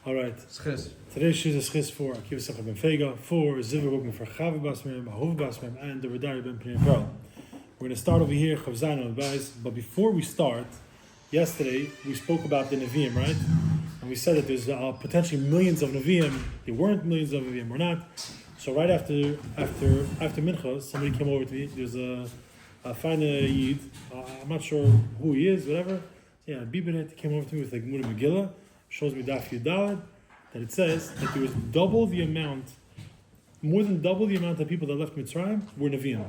All right. Schis. Today's shoes is Schis for Akiva Sukka Ben Fega, for Ziver Open for Chav Basmim, Ahov Basmim, and the Redari Ben Pnei Pearl. We're going to start over here, Chav Zayin on Bais. But before we start, yesterday we spoke about the Nevi'im, right? And we said that there's potentially millions of Nevi'im. There weren't millions of Nevi'im, or not. So right after Mincha, somebody came over to me. There's a fine Yid. I'm not sure who he is, whatever. Yeah, Bibenet came over to me with like Gemara Megillah. Shows me Daf Yudalad, that it says that there was more than double the amount of people that left Mitzrayim were Nevi'im.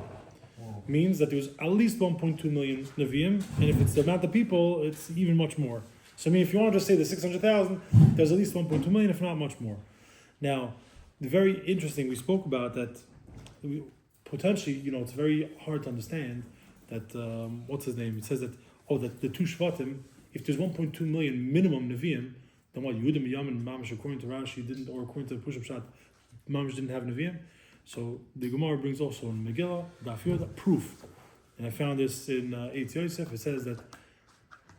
Means that there was at least 1.2 million Nevi'im, and if it's the amount of people, it's even much more. So I mean, if you want to just say the 600,000, there's at least 1.2 million, if not much more. Now, very interesting, we spoke about that, potentially, it's very hard to understand that, what's his name? It says that, that the two Shvatim, if there's 1.2 million minimum Nevi'im, then what, Yehuda, Miyam, and Mamash, according to Rashi, didn't, or according to the Push-Up Shot, Mamash didn't have Nevi'im. So the Gemara brings also in Megillah, Daf Yoda, proof. And I found this in Eitz Yosef. It says that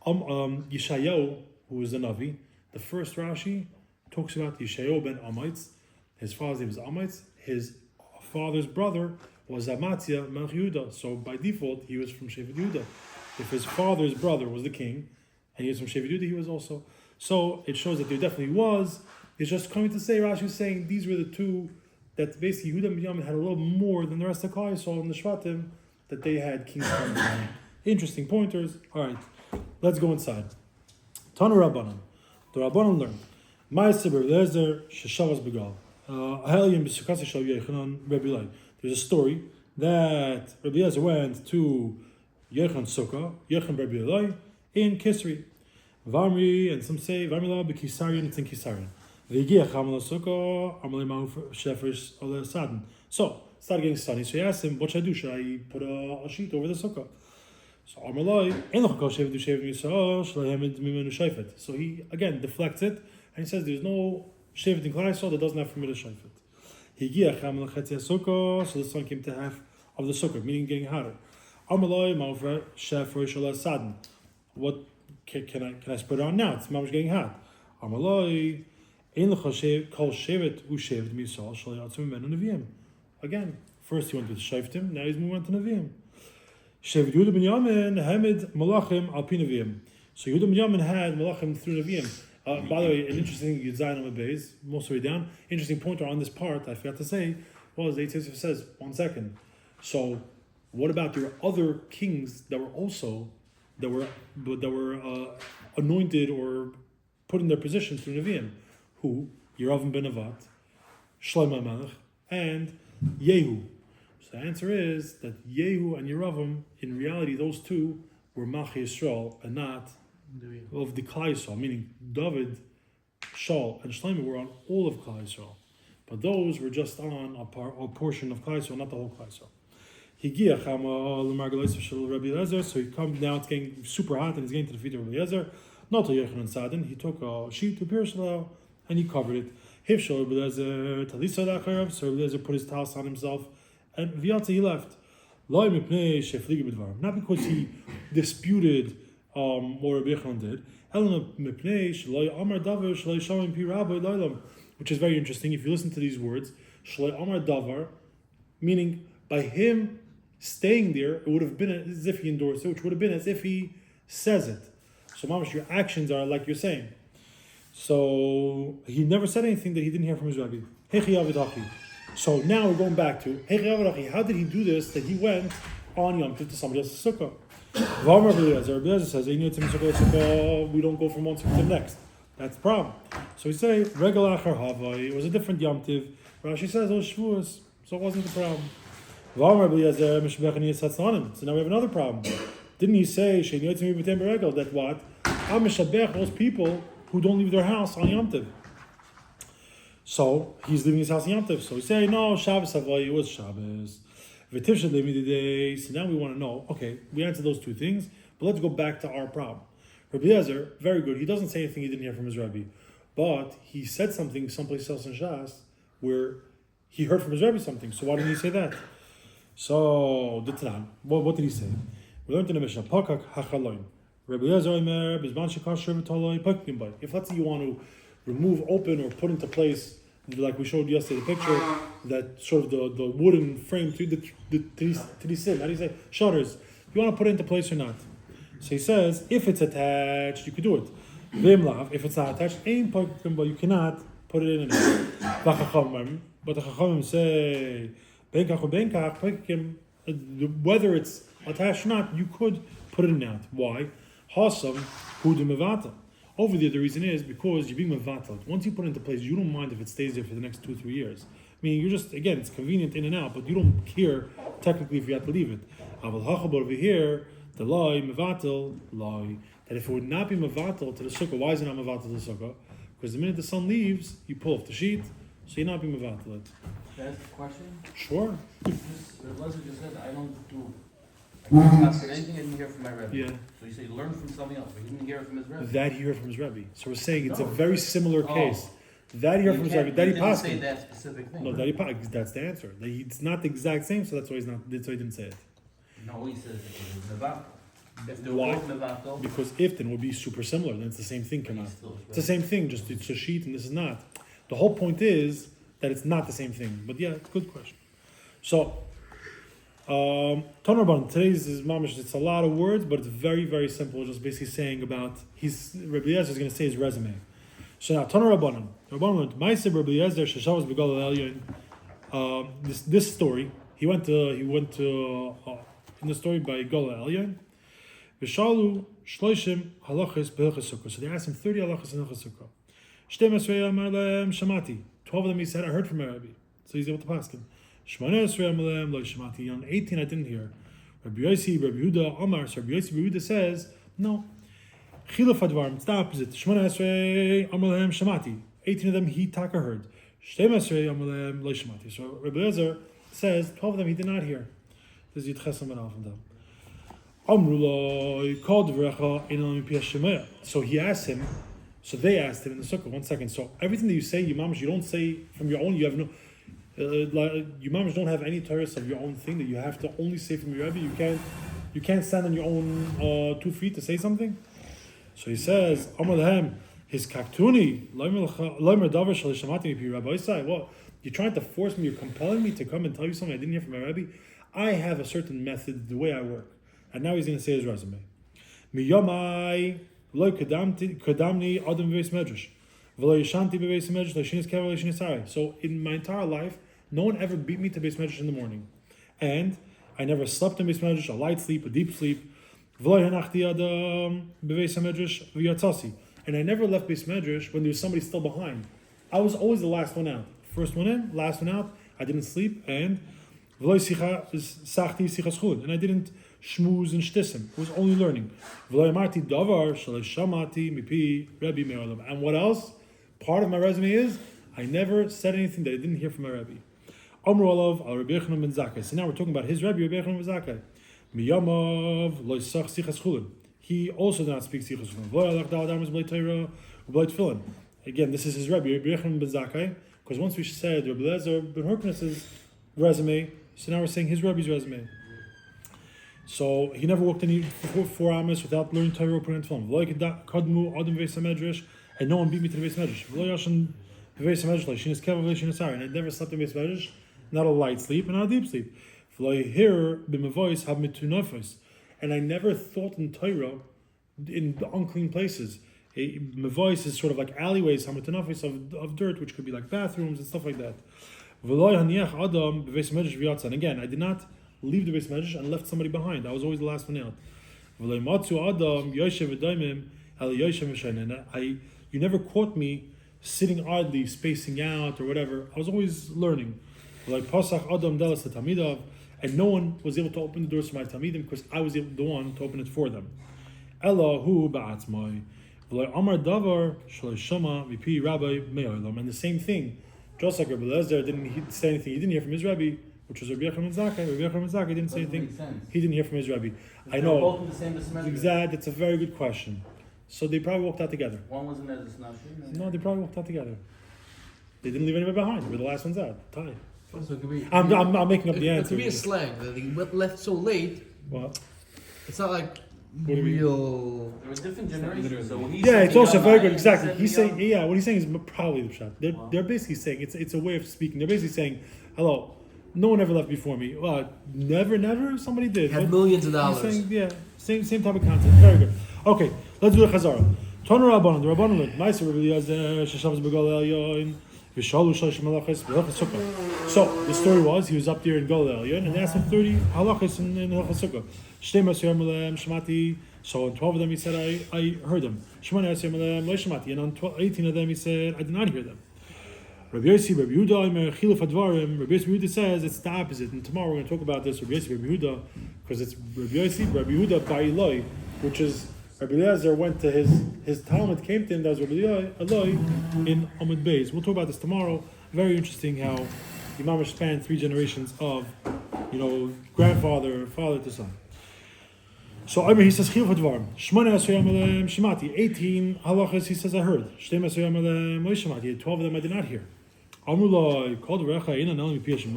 Yeshayahu, who is a Navi, the first Rashi talks about Yeshayahu ben Amitz. His father's name is Amitz. His father's brother was Amatzia Melch Yehuda. So by default, he was from Shevet Yehuda. If his father's brother was the king, and he was from Shevet Yehuda, he was also. So it shows that there definitely was. It's just coming to say, Rashi is saying these were the two that basically Yehuda and Binyamin had a little more than the rest of Klal Yisrael in the Shvatim, that they had kings from them. Interesting pointers. All right, let's go inside. Tanu Rabbanan. The Rabbanan learned. Ma'aser Eliezer sheshavas begal. Ahelyim b'sukkasa shel Yechanan Rebbe Eli. There's a story that Rebbe Eliezer went to Yechon Sukkah, Yechon Rebbe Eli, in Kisri. Vamri, and some say Vamila b'Kisarian, it's in Kisarian. V'yigiach Hamal Sukkah, Amalei Ma'u Shefresh Ole Sadin. So, it started getting sunny, so he asked him, what should I do? Should I put a sheet over the Sukkah? So Amalei, Ein Loch Kol Shevet Du Shevet Yisrael, Shalei Hamed Mimenu Shefet. So he, again, deflects it, and he says there's no Shevet in Klal Yisrael that doesn't have from it a Shefet. Higiach Hamal Chetzia Sukkah, so the sun came to half of the Sukkah, meaning getting hotter. Amalei Ma'u Shefresh Ole Sadin. What can I spread it on now? It's mamash getting hot. Amalei, Ein Loch Kol Shevet U Shevet Yisrael, Shalei Atzum Mimenu Nevi'im. Again, first he went with Sheftim, now he's moving on to Nevi'im. Shevet Yehuda ben Yamin Hamed Malachim al Pi Nevi'im. So Yehuda ben Yamin had Malachim through Nevi'im. By the way, an interesting Yudzayin on the base, most of the way down. Interesting pointer on this part, I forgot to say, was Eitz Yosef says, 1 second. So, what about there were other kings that were also anointed or put in their position through Nevi'im? Who? Yeravim ben Nevat, Shlomo Melech, and Yehu. So the answer is that Yehu and Yeravim, in reality, those two were Malchei Yisrael and not of the Klal Yisrael, meaning David, Shaul, and Shlomo were on all of Klal Yisrael. But those were just on a portion of Klal Yisrael, not the whole Klal Yisrael. So he comes now, it's getting super hot, and he's getting to the feet of Rabbi Eliezer. Not to Yechon and Sadin, he took a sheet to pierce it, and he covered it. So Rabbi Eliezer put his talis on himself, and V'yatza he left. Not because he disputed what Rabbi Yechon did, which is very interesting. If you listen to these words, meaning by him staying there, it would have been as if he endorsed it, which would have been as if he says it. So, mamash, your actions are like you're saying. So he never said anything that he didn't hear from his rabbi. So now we're going back to how did he do this? That he went on Yom Tov to somebody else's sukkah. Rabbi Eliezer says we don't go from one sukkah to the next. That's the problem. So we say regal achar havai. It was a different Yom Tov. Rashi says it was Shavuos, so it wasn't the problem. So now we have another problem. Didn't he say that what? I'm those people who don't leave their house on Yom Tov. So he's leaving his house on Yom Tov. So we say, no, Shabbos Havai, it was Shabbos. So now we want to know, okay, we answered those two things, but let's go back to our problem. Rabbi Eliezer, very good. He doesn't say anything he didn't hear from his Rabbi, but he said something someplace else in Shas where he heard from his Rabbi something. So why didn't he say that? So, what did he say? We learned in the Mishnah, Pakak Hachaloin. Rabbi Eliezer Omer, Bizman Shekar Shevet Taloi, Pakim Bay. If let's say you want to remove, open, or put into place, like we showed yesterday, the picture, that sort of the wooden frame to the sin. How do you say? Shutters. You want to put it into place or not? So he says, if it's attached, you could do it. If it's not attached, but you cannot put it in and out. But the Chachamim say, whether it's attached or not, you could put it in and out. Why? Hasam hudu mevata. Over there, the reason is because you're being mevatel. Once you put it into place, you don't mind if it stays there for the next 2-3 years. I mean, you're just, again, it's convenient in and out, but you don't care technically if you have to leave it. Aval hachabot over here, the lie mevatel lie, that if it would not be mevatel to the sukkah, why is it not mevatel to the sukkah? Because the minute the sun leaves, you pull off the sheet, so you're not being mevatel it. Can I ask a question? Sure. Leslie just said I don't do. I can't say anything I didn't hear from my Rebbe. Yeah. So you say he learned from something else, but he didn't hear it from his Rebbe. That he heard from his Rebbe. So we're saying it's a very similar case. That he heard from his Rebbe. That he didn't passed. say that specific thing. No, that he passed. That's the answer. It's not the exact same, so that's why he's not. That's why he didn't say it. No, he says it was Nevato. If there Why? was Nevato, Because iftin would be super similar. Then it's the same thing. Come out. It's the same thing. Just it's a sheet and this is not. The whole point is that it's not the same thing. But yeah, good question. So. Tonorban, today's is mamish. It's a lot of words, but it's very, very simple. Just basically saying about Rabbi Eliezer is going to say his resume. So now Tonorabanan, Ma'aseh Rabbi Eliezer Sheshavas Begal Elyon. This story, he went to in the story by Gal Elyon. Vishalu Shloishim halachas behilchas sukkah. So they asked him 30 halachas in hilchas sukkah. Shtem Esrei Amar Lehem Shamati. 12 of them he said, I heard from my Rabbi. So he's able to pass him. On 18 I didn't hear. Rabbi Yossi, Rabbi Yehuda, Amar. So Rabbi Yossi, Rabbi Yehuda says, no. Chiluf advarim, it's the opposite. 18 of them he taka heard. So Rabbi Eliezer says, 12 of them he did not hear. This is Yitchesam and Alfandam. So he asked him, so they asked him in the sukkah, 1 second. So everything that you say, you don't say from your own, you have no... you mamish don't have any Torahs of your own thing that you have to only say from your Rebbe. You can't stand on your own 2 feet to say something. So he says, Amar lehem, his kaktuni, loimer davar shel shamati mipi Rabbi Isai. What? You're trying to force me, you're compelling me to come and tell you something I didn't hear from my Rebbe. I have a certain method, the way I work. And now he's going to say his resume. Miyamai loy kadamni adam v'veis medrash. So in my entire life, no one ever beat me to Beis Medrash in the morning. And I never slept in Beis Medrash, a light sleep, a deep sleep. And I never left Beis Medrash when there was somebody still behind. I was always the last one out. First one in, last one out. I didn't sleep, and I didn't shmooze and shtissim. It was only learning. And what else? Part of my resume is I never said anything that I didn't hear from my Rebbe. Amru alav al Rabbi Yochanan ben Zakkai. So now we're talking about his Rebbe, Rabbi Yochanan ben Zakkai. Miyamav lo yisach sichas chulin. He also did not speak sichas chulin. V'lo alach da'al damas b'lei Torah u'b'lei tefillin. Again, this is his Rebbe, Rabbi Yochanan ben Zakkai. Because once we said Rabbi Eliezer ben Hurkness' resume, so now we're saying his Rebbe's resume. So he never walked any 4 amas without learning Torah or putting it in tefillin. V'lo kadmu adam v'eis medrash. And no one beat me to the Beis Medrash. And I never slept in Beis Medrash, not a light sleep and not a deep sleep. And I never thought in Torah in the unclean places. Mevois is sort of like alleyways, of dirt, which could be like bathrooms and stuff like that. And again, I did not leave the Beis Medrash and left somebody behind. I was always the last one out. You never caught me sitting idly, spacing out or whatever. I was always learning. Like Pasach Adam Delas Tamidav, and no one was able to open the doors for my Tamidim because I was the one to open it for them. Elahu ba'atzmai. Amar Davar Shalishama Vipi Rabbi Me'olam. And the same thing, just like Rabbi Eliezer didn't say anything, he didn't hear from his Rebbe, which was Rabbi Yochanan ben Zakkai. Rabbi Yochanan ben Zakkai didn't say anything. He didn't hear from his Rebbe. I know. Both in the same Exactly. It's a very good question. So they probably walked out together. One was in Ezra's Nashim. No, they probably walked out together. They didn't leave anybody behind. They were the last ones out. Tied. So it could be, I'm making up the answer. It could be a slang that he left so late. What? It's not like real. There were different generations, so he's Yeah, it's also very good. young, Exactly. He's saying, young. yeah, what he's saying is probably the pshat. They're basically saying it's a way of speaking. They're basically saying, hello, no one ever left before me. Never. Somebody did. Had But millions of he's dollars. saying, yeah, same type of concept. Very good. Okay, let's do the Chazara. Tonu Rabbanon. The Rabbanon learned. Ma'aser Rabbi Eliezer sheshavas begal elyon v'shalu shlosh malachos v'hilchos sukkah. So the story was he was up there in Gal Elyon and they asked him 30 halachos in hilchos sukkah. Shtei masiyam alem shmati. So on 12 of them he said I heard them. Shmona asiyam alem lo shmati. And on 18 of them he said I did not hear them. Rabbi Yossi, Rabbi Yehuda, Chiluf Advarim. Rabbi Yehuda says it's the opposite, and tomorrow we're going to talk about this. Rabbi Yossi, Rabbi Yehuda, because it's Rabbi Yossi, Rabbi Yehuda by Eloi, which is Rabbi Eliezer went to his Talmud came to him. That was Rabbi Eloi in Amud Beis. We'll talk about this tomorrow. Very interesting how Imam spanned 3 generations of, grandfather, father to son. So he says Chiluf Advarim. Shmona Asuyam Alem Shimati. 18 halachas he says I heard. Shtei Asuyam Alem Lo Shimati. 12 of them I did not hear. Amrullah called Recha Ina Nelim Piyashim.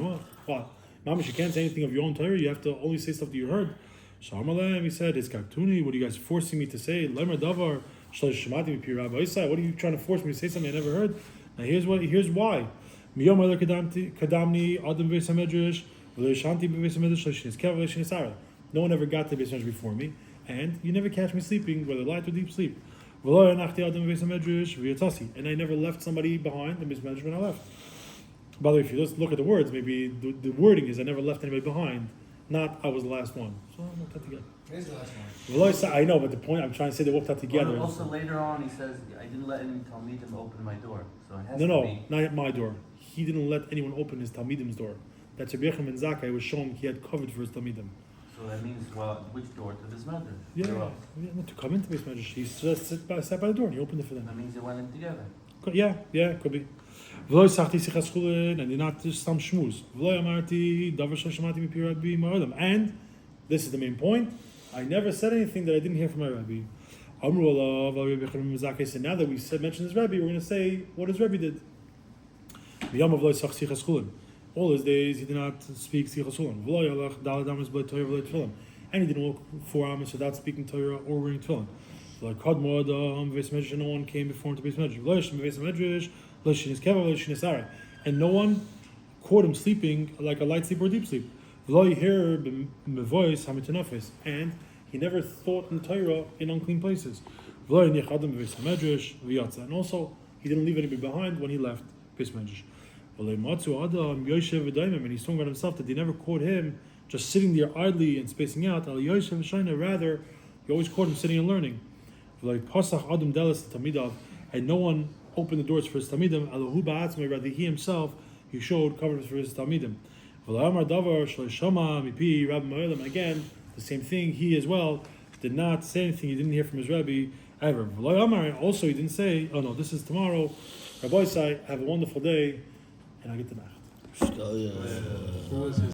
What? Mamish, you can't say anything of your own Torah. You have to only say stuff that you heard. So Amalem, he said, it's Kaktuni. What are you guys forcing me to say? Lemer Davar Shlosh Shemati Mipi Rabbi Isai. What are you trying to force me to say something I never heard? Now here's why. Miyom Eler Kadamni Adam Beis Hamedrash V'Lo Shanti Beis Hamedrash Shlosh Kev V'Lo Sara. No one ever got to Beis Hamedrash before me, and you never catch me sleeping, whether light or deep sleep. V'Lo Yanachti Adam Beis Hamedrash V'Yatzasi. And I never left somebody behind in Beis Hamedrash when I left. By the way, if you just look at the words, maybe the wording is I never left anybody behind, not I was the last one. So I'm not that together. Where's the last one? I know, but the point I'm trying to say they worked out together. Also later on he says, I didn't let any Talmidim open my door. So it has No, to be. not at my door. He didn't let anyone open his Talmidim's door. That's Rabbi Yechim ben Zakkai was shown he had covered for his Talmidim. So that means, which door? To this mother? Yeah, not to come into his medrash. He just sat by the door and he opened it for them. That means they went in together. Yeah, could be. V'lo yisachti sichas chulin, and not just some shmuz. V'lo yamarti davar shemati mipi Rabbi ma'olam. And this is the main point. I never said anything that I didn't hear from my Rabbi. Amru alav Rabbi Yechim ben Zakkai. So now that we mentioned his Rabbi, we're going to say what his Rabbi did. V'yam v'lo yisach sichas chulin. All his days he did not speak sichas chulin. V'lo yalach dalad amos b'lei Torah v'lei tefillin. And he didn't walk 4 amos without speaking Torah or wearing tefillin. Like Kadmo Adam Beis Medrash, no one came before him to Beis Medrash. V'lo yishim Beis Medrash. And no one caught him sleeping like a light sleep or deep sleep. And he never thought in Torah in unclean places. And also, he didn't leave anybody behind when he left Beis Medrash. And he's talking about himself that they never caught him just sitting there idly and spacing out. Rather, he always caught him sitting and learning. And no one opened the doors for his Talmidim. Rather, he himself, he showed covers for his Talmidim. Again, the same thing. He as well did not say anything. He didn't hear from his Rabbi ever. Also, he didn't say, "Oh no, this is tomorrow." Rabbi Isai, have a wonderful day, and I get the nacht.